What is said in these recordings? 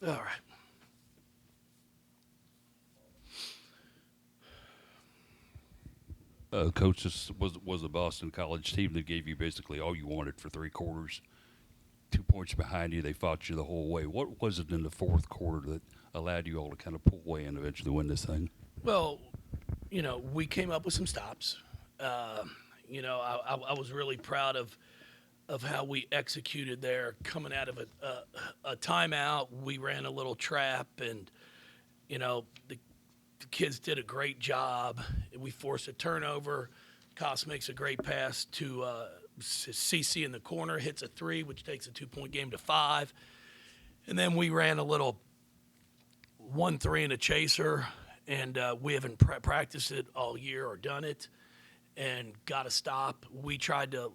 All right. Coach, this was a Boston College team that gave you basically all you wanted for 3 quarters. 2 points behind you, they fought you the whole way. What was it in the fourth quarter that allowed you all to kind of pull away and eventually win this thing? Well, we came up with some stops. Uh, I was really proud of how we executed there. Coming out of a timeout, we ran a little trap, and the kids did a great job. We forced a turnover. Koss makes a great pass to CC in the corner, hits a three, which takes a 2 point game to five. And then we ran a little 1-3 and a chaser, and we haven't practiced it all year or done it, and got a stop. We tried to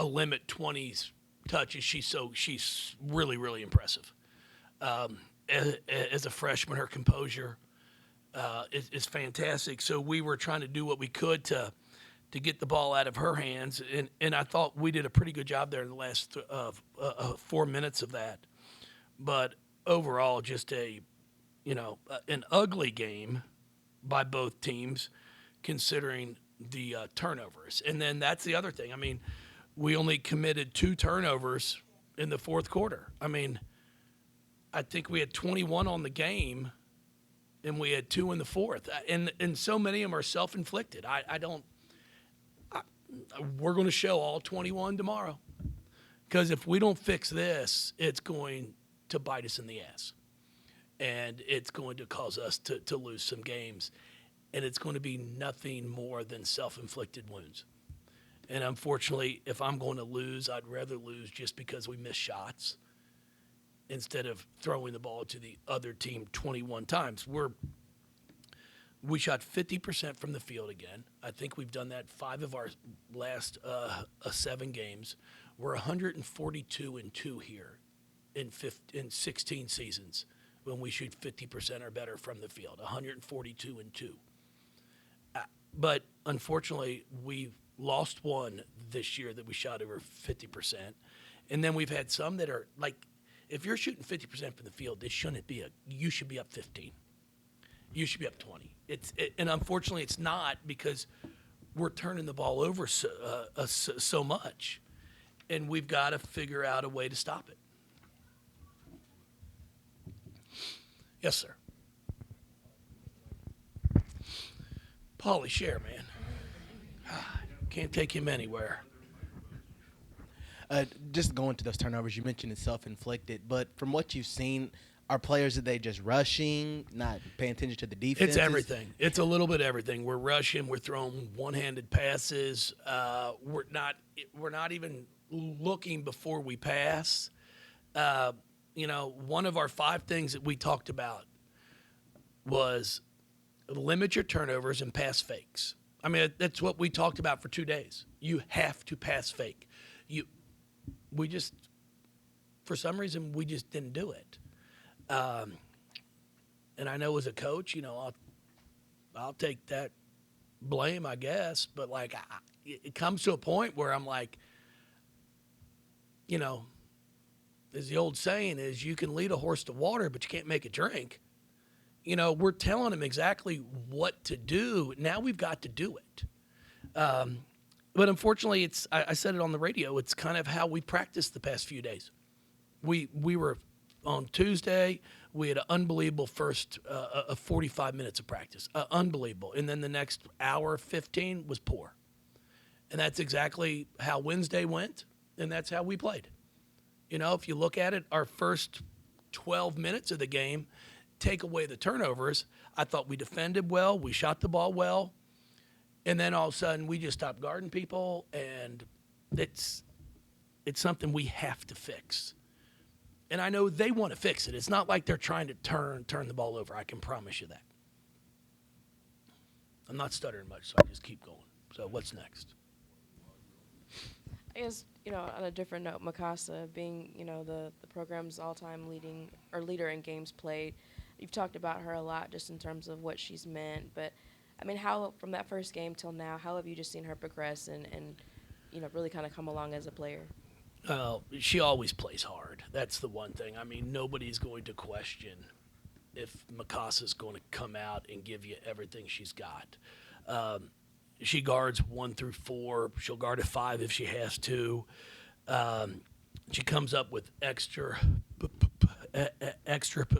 limit 20's touches. She's really, really impressive. As a freshman, her composure is fantastic. So we were trying to do what we could to get the ball out of her hands, and I thought we did a pretty good job there in the last 4 minutes of that. But overall, just an ugly game by both teams, considering the turnovers. And then that's the other thing. I mean, we only committed 2 turnovers in the fourth quarter. I mean, I think we had 21 on the game, and we had 2 in the fourth. And so many of them are self-inflicted. We're going to show all 21 tomorrow, because if we don't fix this, it's going to bite us in the ass, and it's going to cause us to lose some games, and it's going to be nothing more than self-inflicted wounds. And unfortunately, if I'm going to lose, I'd rather lose just because we miss shots instead of throwing the ball to the other team 21 times. We shot 50% from the field again. I think we've done that 5 of our last 7 games. We're 142-2 here in 16 seasons when we shoot 50% or better from the field. 142-2. But unfortunately, we've lost one this year that we shot over 50%. And then we've had some that are like, if you're shooting 50% from the field, you should be up 15. You should be up 20. And unfortunately, it's not, because we're turning the ball over so much, and we've got to figure out a way to stop it. Yes, sir. Paulie, share, man. Can't take him anywhere. Just going to those turnovers, you mentioned it's self-inflicted, but from what you've seen, are players, are they just rushing, not paying attention to the defense? It's everything. It's a little bit of everything. We're rushing. We're throwing one-handed passes. We're not even looking before we pass. One of our 5 things that we talked about was limit your turnovers and pass fakes. I mean, that's what we talked about for 2 days. You have to pass fake. For some reason, we just didn't do it. And I know as a coach, I'll take that blame, I guess. But it comes to a point where I'm like, as the old saying is, you can lead a horse to water, but you can't make it drink. We're telling him exactly what to do. Now we've got to do it. But unfortunately, I said it on the radio, it's kind of how we practiced the past few days. We were on Tuesday, we had an unbelievable first 45 minutes of practice. Unbelievable. And then the next hour, 15, was poor. And that's exactly how Wednesday went, and that's how we played. If you look at it, our first 12 minutes of the game, take away the turnovers, I thought we defended well, we shot the ball well, and then all of a sudden we just stopped guarding people, and it's something we have to fix. And I know they want to fix it. It's not like they're trying to turn the ball over. I can promise you that. I'm not stuttering much, so I just keep going. So what's next? I guess, on a different note, Mikasa being, the program's all-time leader in games played. You've talked about her a lot just in terms of what she's meant. But, I mean, how, from that first game till now, how have you just seen her progress and really kind of come along as a player? She always plays hard. That's the one thing. I mean, nobody's going to question if Mikasa's going to come out and give you everything she's got. She guards 1 through 4. She'll guard a 5 if she has to. She comes up with extra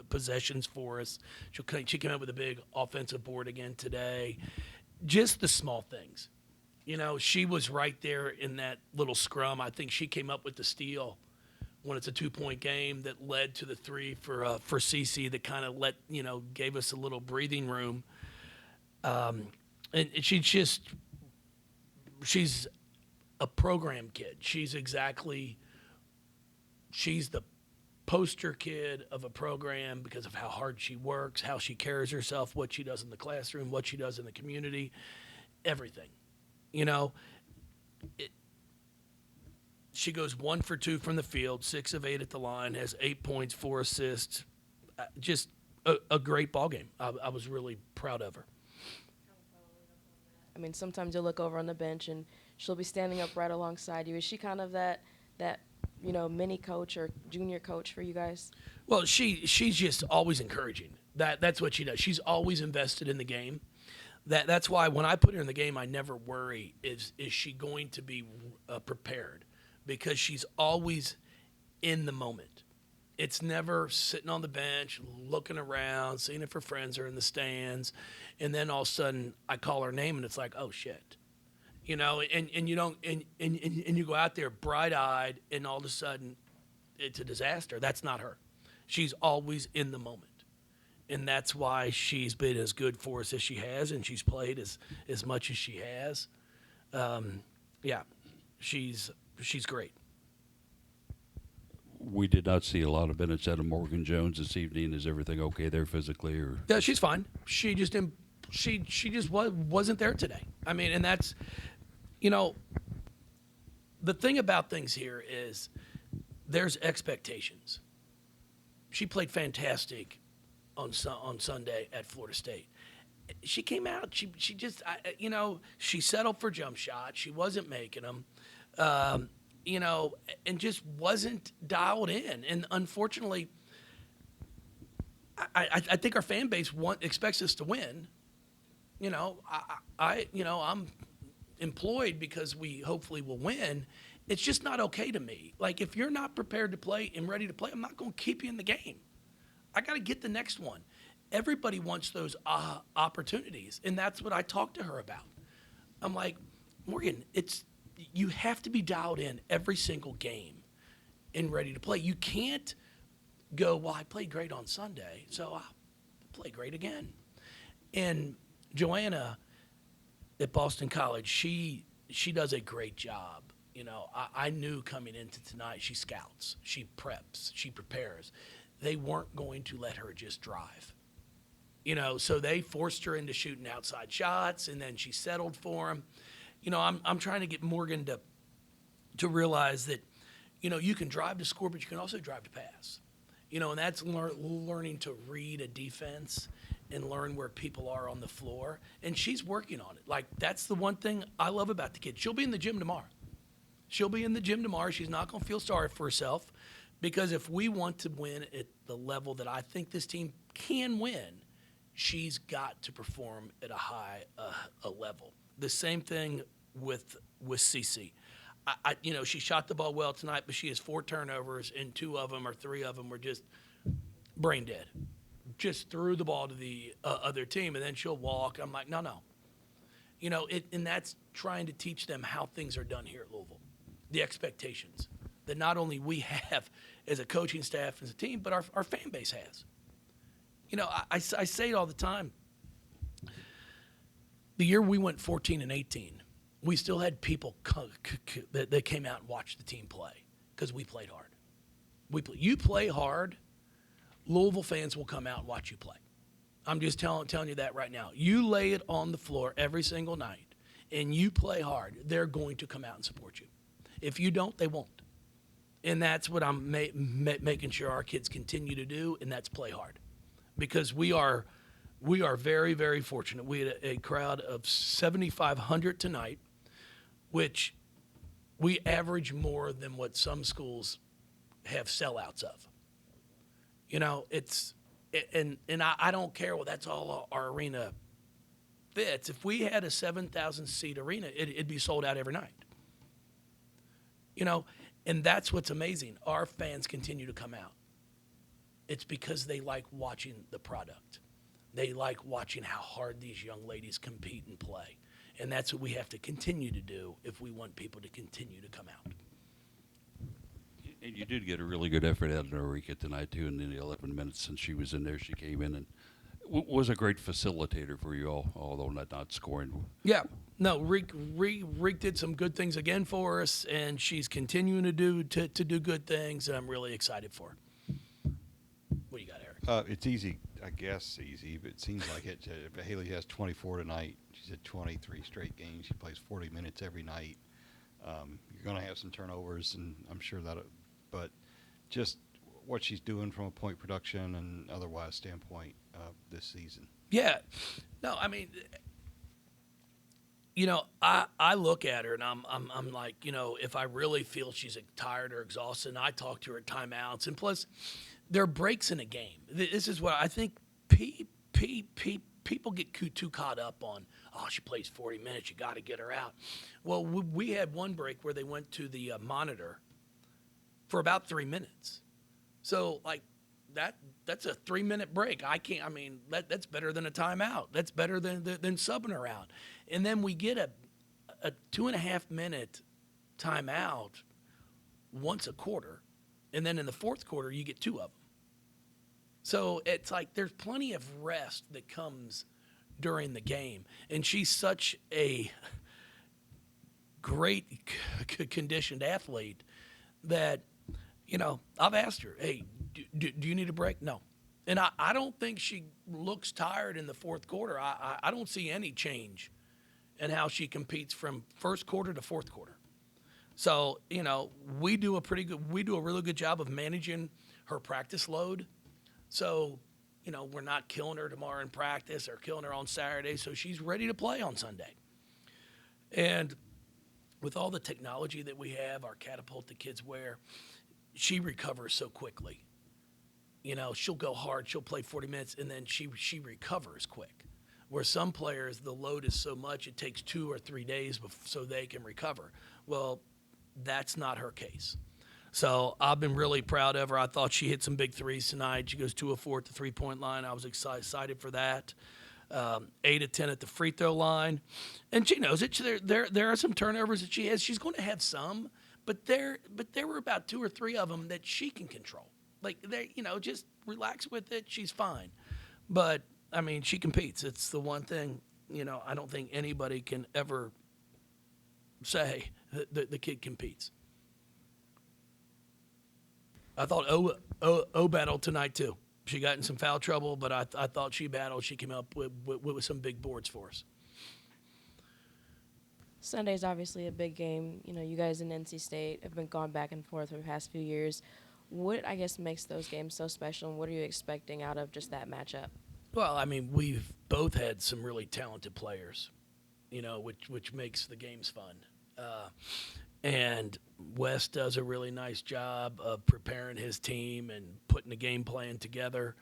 possessions for us. She came up with a big offensive board again today. Just the small things. You know, she was right there in that little scrum. I think she came up with the steal when it's a 2-point game that led to the 3 for Cece that kind of gave us a little breathing room. And she's a program kid. She's the poster kid of a program because of how hard she works, how she carries herself, what she does in the classroom, what she does in the community, everything. You know, she goes 1 for 2 from the field, 6 of 8 at the line, has 8 points, 4 assists. Just a great ball game. I was really proud of her. I mean, sometimes you'll look over on the bench and she'll be standing up right alongside you. Is she kind of that mini coach or junior coach for you guys? Well, she's just always encouraging. That's what she does. She's always invested in the game. That's why when I put her in the game, I never worry, is she going to be prepared? Because she's always in the moment. It's never sitting on the bench, looking around, seeing if her friends are in the stands, and then all of a sudden I call her name and it's like, oh shit. You know, and you don't and you go out there bright-eyed and all of a sudden it's a disaster. That's not her. She's always in the moment. And that's why she's been as good for us as she has, and she's played as much as she has. She's great. We did not see a lot of minutes out of Morgan Jones this evening. Is everything okay there physically? Or Yeah, she's fine. She just didn't. She just wasn't there today. I mean, and that's, the thing about things here is there's expectations. She played fantastic on Sunday at Florida State. She came out. She just she settled for jump shots. She wasn't making them. And just wasn't dialed in. And unfortunately, I think our fan base expects us to win. I'm employed because we hopefully will win. It's just not okay to me. Like, if you're not prepared to play and ready to play, I'm not going to keep you in the game. I got to get the next one. Everybody wants those opportunities, and that's what I talked to her about. I'm like, Morgan, you have to be dialed in every single game and ready to play. You can't go, well, I played great on Sunday, so I'll play great again. And Joanna at Boston College, she does a great job. I knew coming into tonight, she scouts, she preps, she prepares. They weren't going to let her just drive. So they forced her into shooting outside shots, and then she settled for them. I'm trying to get Morgan to realize that, you can drive to score, but you can also drive to pass. And that's learning to read a defense and learn where people are on the floor. And she's working on it. Like, that's the one thing I love about the kid. She'll be in the gym tomorrow. She's not going to feel sorry for herself, because if we want to win at the level that I think this team can win, she's got to perform at a high level. The same thing with Cece. She shot the ball well tonight, but she has 4 turnovers, and 2 of them or 3 of them were just brain dead. Just threw the ball to the other team, and then she'll walk. I'm like, no. And that's trying to teach them how things are done here at Louisville. The expectations that not only we have as a coaching staff, as a team, but our fan base has. I say it all the time. The year we went 14-18, we still had people that came out and watched the team play because we played hard. You play hard, Louisville fans will come out and watch you play. I'm just telling you that right now. You lay it on the floor every single night, and you play hard, they're going to come out and support you. If you don't, they won't. And that's what I'm making sure our kids continue to do, and that's play hard. Because we are very, very fortunate. We had a crowd of 7,500 tonight, which we average more than what some schools have sellouts of. You know, I don't care. Well, that's all our arena fits. If we had a 7,000 seat arena, it'd be sold out every night. You know, and that's what's amazing. Our fans continue to come out. It's because they like watching the product. They like watching how hard these young ladies compete and play. And that's what we have to continue to do if we want people to continue to come out. And you did get a really good effort out of Norika tonight, too, in the 11 minutes since she was in there. She came in and was a great facilitator for you all, although not scoring. Yeah. No, Reek did some good things again for us, and she's continuing to do good things, and I'm really excited for her. What do you got, Eric? It's easy, I guess easy, but it seems like it. Haley has 24 tonight. She's had 23 straight games. She plays 40 minutes every night. You're going to have some turnovers, and I'm sure that, but just what she's doing from a point production and otherwise standpoint this season. Yeah. No, I mean, you know, I look at her and I'm like, you know, if I really feel she's tired or exhausted, and I talk to her at timeouts, and plus there are breaks in a game. This is what I think people get too caught up on. Oh, she plays 40 minutes. You got to get her out. Well, we had one break where they went to the monitor for about 3 minutes. So, like, that's a 3-minute break. That's better than a timeout. That's better than subbing her out. And then we get a 2.5-minute timeout once a quarter, and then in the fourth quarter you get 2 of them. So it's like there's plenty of rest that comes during the game, and she's such a great conditioned athlete that, you know, I've asked her, hey, do you need a break? No. And I don't think she looks tired in the fourth quarter. I don't see any change in how she competes from first quarter to fourth quarter. So, you know, we do a really good job of managing her practice load. So, you know, we're not killing her tomorrow in practice or killing her on Saturday, so she's ready to play on Sunday. And with all the technology that we have, our catapult the kids wear, she recovers so quickly. You know, she'll go hard, she'll play 40 minutes, and then she recovers quick. Where some players, the load is so much, it takes 2 or 3 days so they can recover. Well, that's not her case. So I've been really proud of her. I thought she hit some big threes tonight. She goes 2 of 4 at the three-point line. I was excited for that. 8 of 10 at the free throw line. And she knows it. There are some turnovers that she has. She's going to have some, but there were about 2 or 3 of them that she can control. Like, you know, just relax with it. She's fine. But, I mean, she competes. It's the one thing, you know, I don't think anybody can ever say that the kid competes. I thought O battled tonight, too. She got in some foul trouble, but I thought she battled. She came up with some big boards for us. Sunday's obviously a big game. You know, you guys in NC State have been going back and forth for the past few years. What, I guess, makes those games so special, and what are you expecting out of just that matchup? Well, I mean, we've both had some really talented players, you know, which makes the games fun. And Wes does a really nice job of preparing his team and putting the game plan together.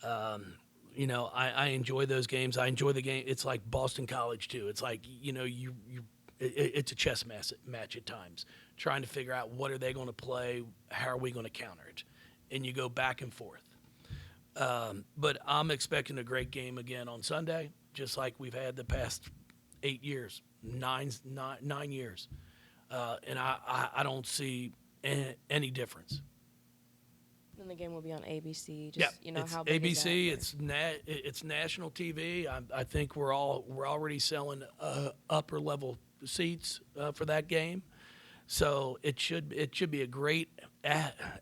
You know, I enjoy those games. I enjoy the game. It's like Boston College, too. It's like, you know, it's a chess match at times, trying to figure out what are they going to play, how are we going to counter it, and you go back and forth. But I'm expecting a great game again on Sunday, just like we've had the past 8 years, nine years. And I don't see any difference. And the game will be on ABC. Yeah, you know, it's how big ABC. is that? It's national TV. I think we're already selling upper level seats for that game, so it should be a great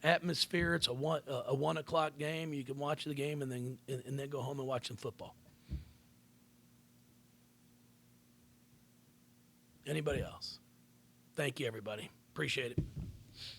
atmosphere. It's a 1 o'clock game. You can watch the game and then go home and watch some football. Anybody else? Thank you, everybody. Appreciate it.